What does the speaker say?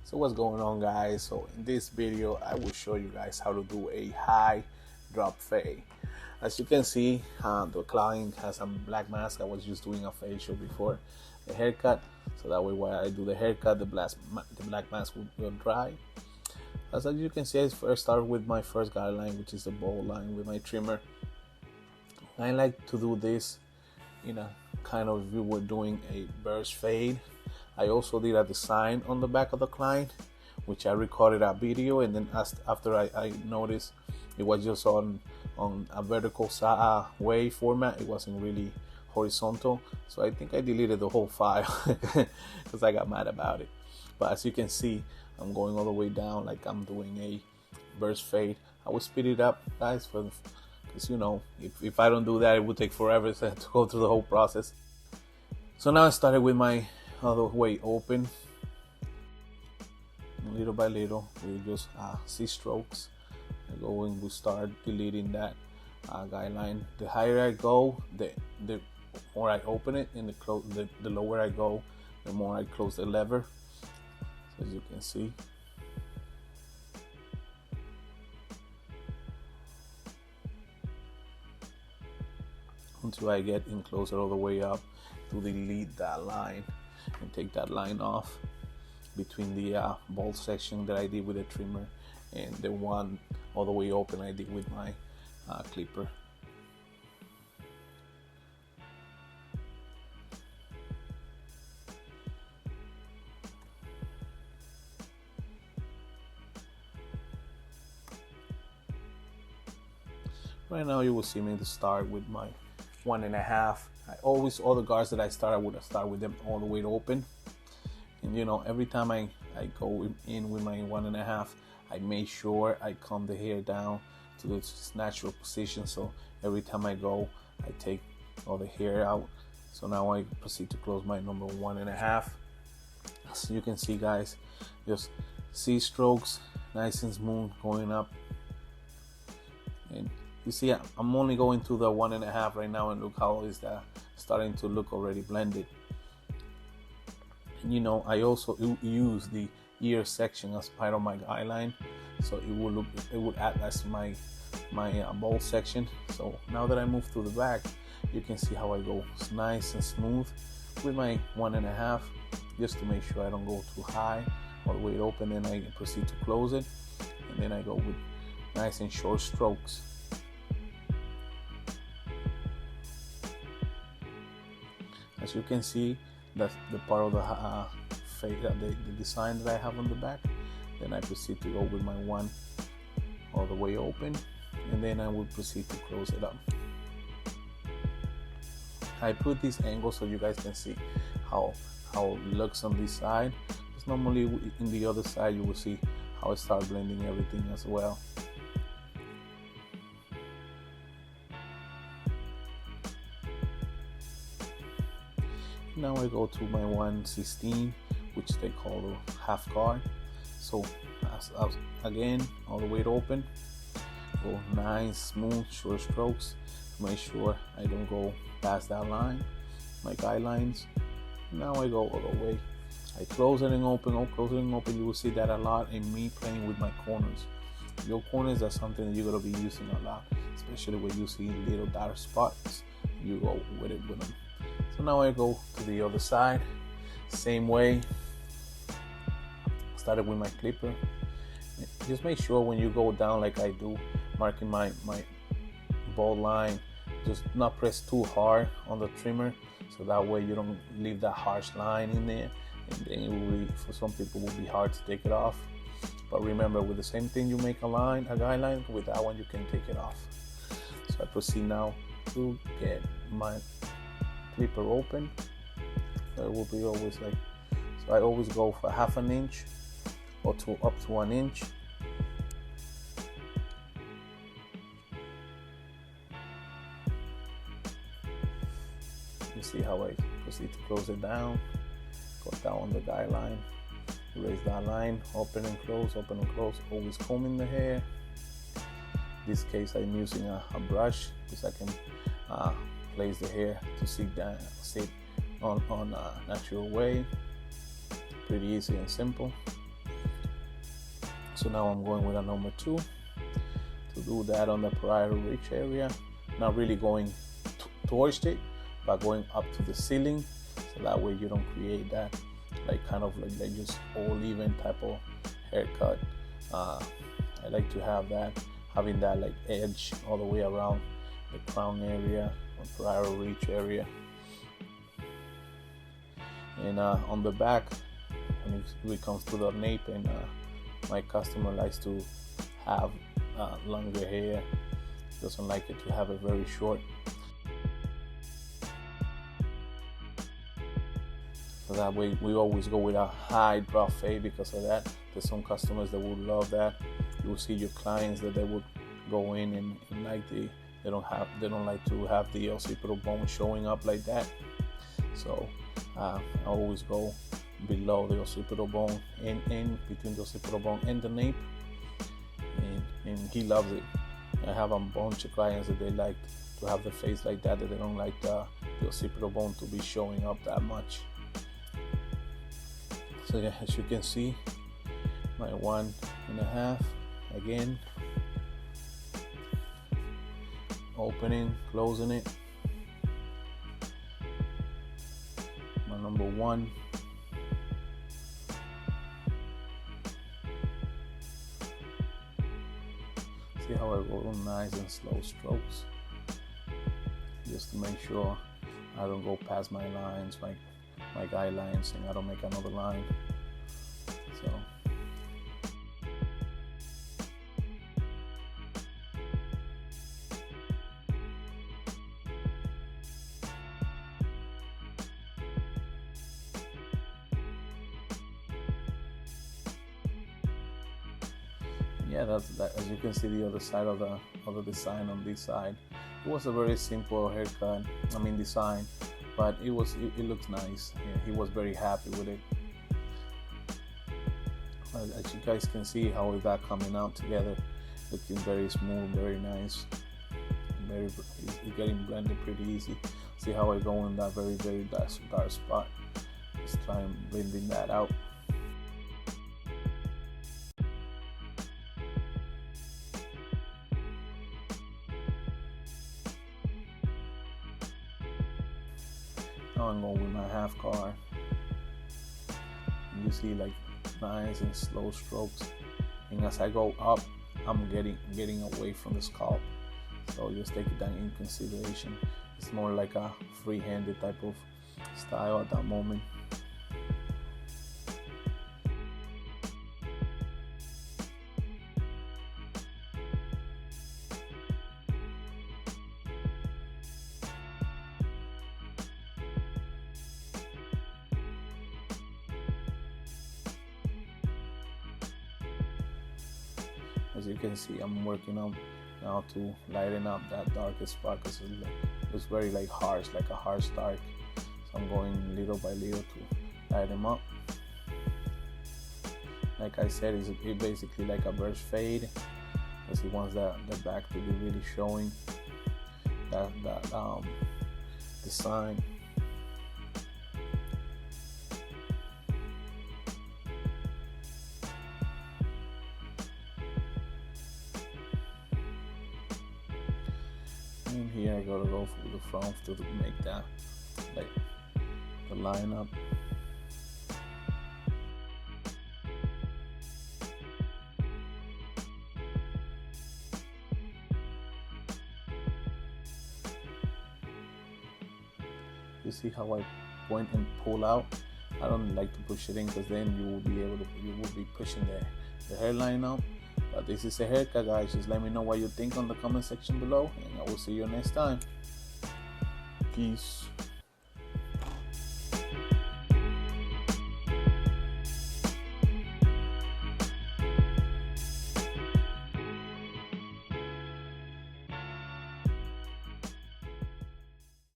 So what's going on, guys? So in this video I will show you guys how to do a high drop fade. As you can see, the client has a black mask. I was just doing a facial before the haircut, so that way while I do the haircut, the black mask will dry. As you can see, I first start with my first guideline, which is the bold line with my trimmer. I like to do this in a kind of, if we were doing a burst fade. I also did a design on the back of the client, which I recorded a video, and then after I noticed it was just on a vertical wave format. It wasn't really horizontal, so I think I deleted the whole file because I got mad about it. But as you can see, I'm going all the way down like I'm doing a burst fade. I will speed it up, guys, because you know, if I don't do that, it would take forever to go through the whole process. So now I started with my other way open. Little by little, we just see strokes. I go and we start deleting that guideline. The higher I go, the more I open it, and the lower I go, the more I close the lever. So as you can see, until I get in closer all the way up to delete that line and take that line off between the bolt section that I did with the trimmer and the one all the way open I did with my clipper. Right now you will see me to start with my 1.5. All the guards that I start, I would start with them all the way open. And you know, every time I go in with my 1.5, I make sure I comb the hair down to its natural position. So every time I go, I take all the hair out. So now I proceed to close my number 1.5. So you can see, guys, just see strokes, nice and smooth going up. And you see, I'm only going to the 1.5 right now, and look how is that starting to look already blended. And you know, I also use the ear section as part of my guideline, so it would act as my bold section. So now that I move to the back, you can see how I go nice and smooth with my 1.5, just to make sure I don't go too high all the way open. Then I proceed to close it, and then I go with nice and short strokes. As you can see, that's the part of the fade, the design that I have on the back. Then I proceed to go with my one all the way open, and then I will proceed to close it up. I put this angle so you guys can see how it looks on this side. Because normally in the other side you will see how I start blending everything as well. Now I go to my 1/16, which they call the half guard. So again, all the way open, go nice, smooth, short strokes. Make sure I don't go past that line, my guidelines. Now I go all the way. I close it and open, close it and open. You will see that a lot in me playing with my corners. Your corners are something that you're gonna be using a lot, especially when you see little dark spots. You go with it with them. So now I go to the other side, same way. Started with my clipper. Just make sure when you go down like I do, marking my bold line, just not press too hard on the trimmer, so that way you don't leave that harsh line in there, and then it will be, for some people, will be hard to take it off. But remember, with the same thing you make a guideline, with that one you can take it off. So I proceed now to get my clipper open. So it will be always like, so I always go for 1/2 inch or up to 1 inch. You see how I proceed to close it down, go down on the guideline, erase that line, open and close, always combing the hair. In this case I'm using a brush because I can place the hair to sit on a natural way. Pretty easy and simple. So now I'm going with a number 2 to do that on the prior reach area. Not really going towards it, but going up to the ceiling, so that way you don't create that like kind of like just all even type of haircut. I like to have that, having that like edge all the way around the crown area or prior reach area. And on the back, when it comes to the nape, and my customer likes to have longer hair, doesn't like it to have it very short. So that way we always go with a high drop fade because of that. There's some customers that would love that. You will see your clients that they would go in and like they don't like to have the occipital bone showing up like that. So I always go below the occipital bone, in between the occipital bone and the nape, and he loves it. I have a bunch of clients that they like to have the face like that they don't like the occipital bone to be showing up that much. So yeah, as you can see, my 1.5 again, opening, closing it. My number 1. See how I go nice and slow strokes, just to make sure I don't go past my lines, my guidelines, and I don't make another line. So yeah, that's that. As you can see, the other side of the design on this side, it was a very simple haircut. Design, but it looks nice. Yeah, he was very happy with it. As you guys can see, how is that coming out together, looking very smooth, very nice. It's getting blended pretty easy. See how I go in that very dark spot. Just try and blending that out. Now I'm going with my half car. You see like nice and slow strokes, and as I go up, I'm getting away from the scalp. So just take that in consideration. It's more like a free-handed type of style at that moment. As you can see, I'm working on now to lighten up that darkest spot because it looks very like harsh, like a harsh dark. So I'm going little by little to light them up. Like I said, it's basically like a burst fade because he wants the back to be really showing that design. And here I gotta go for the front to make that like the line up. You see how I point and pull out? I don't like to push it in because then you will be pushing the hairline out. But this is a haircut, guys. Just let me know what you think on the comment section below, and I will see you next time. Peace.